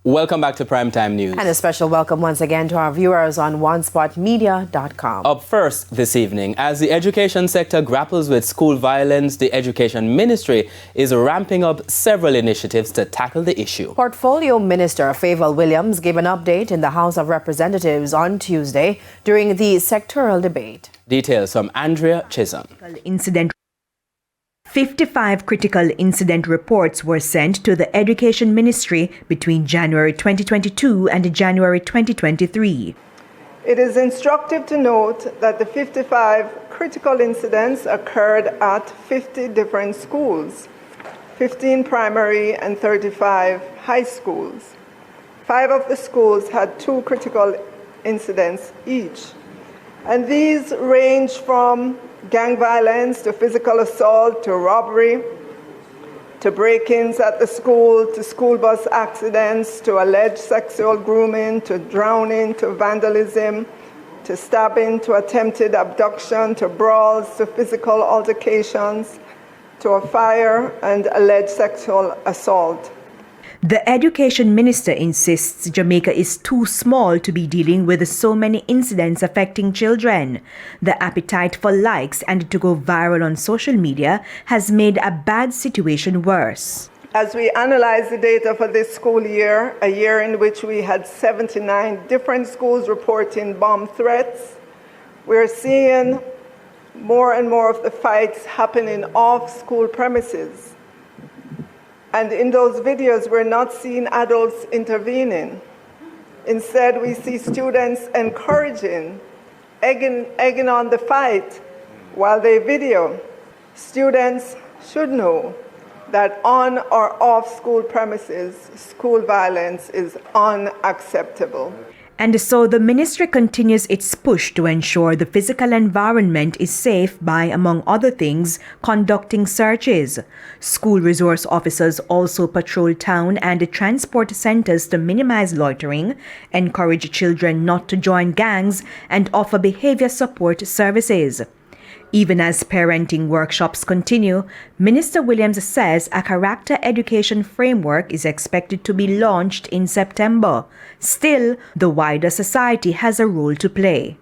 Welcome back to Primetime News. And a special welcome once again to our viewers on onespotmedia.com. Up first this evening, as the education sector grapples with school violence, the Education Ministry is ramping up several initiatives to tackle the issue. Portfolio Minister Favour Williams gave an update in the House of Representatives on Tuesday during the sectoral debate. Details from Andrea Chisholm. 55 critical incident reports were sent to the Education Ministry between January 2022 and January 2023. It is instructive to note that the 55 critical incidents occurred at 50 different schools, 15 primary and 35 high schools. 5 of the schools had 2 critical incidents each, and these range from gang violence to physical assault to robbery to break-ins at the school to school bus accidents to alleged sexual grooming to drowning to vandalism to stabbing to attempted abduction to brawls to physical altercations to a fire and alleged sexual assault. The Education Minister insists Jamaica is too small to be dealing with so many incidents affecting children. The appetite for likes and to go viral on social media has made a bad situation worse. As we analyze the data for this school year, a year in which we had 79 different schools reporting bomb threats, we're seeing more and more of the fights happening off school premises. And in those videos, we're not seeing adults intervening. Instead, we see students encouraging, egging on the fight while they video. Students should know that on or off school premises, school violence is unacceptable. And so the ministry continues its push to ensure the physical environment is safe by, among other things, conducting searches. School resource officers also patrol town and transport centers to minimize loitering, encourage children not to join gangs, and offer behavior support services. Even as parenting workshops continue, Minister Williams says a character education framework is expected to be launched in September. Still, the wider society has a role to play.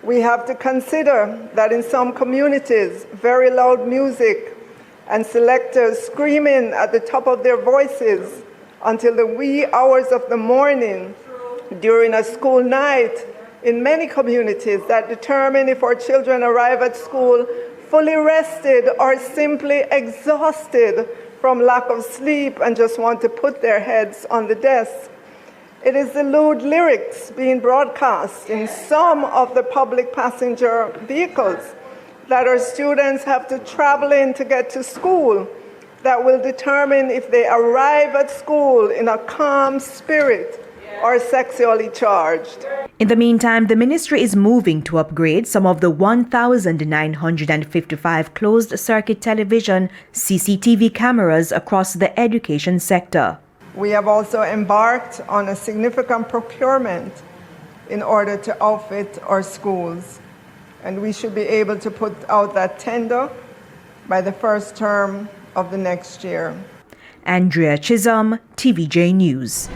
We have to consider that in some communities, very loud music and selectors screaming at the top of their voices until the wee hours of the morning during a school night in many communities that determine if our children arrive at school fully rested or simply exhausted from lack of sleep and just want to put their heads on the desk. It is the lewd lyrics being broadcast in some of the public passenger vehicles that our students have to travel in to get to school that will determine if they arrive at school in a calm spirit or sexually charged. In the meantime, the ministry is moving to upgrade some of the 1,955 closed-circuit television CCTV cameras across the education sector. We have also embarked on a significant procurement in order to outfit our schools, and we should be able to put out that tender by the first term of the next year. Andrea Chisholm, TVJ News.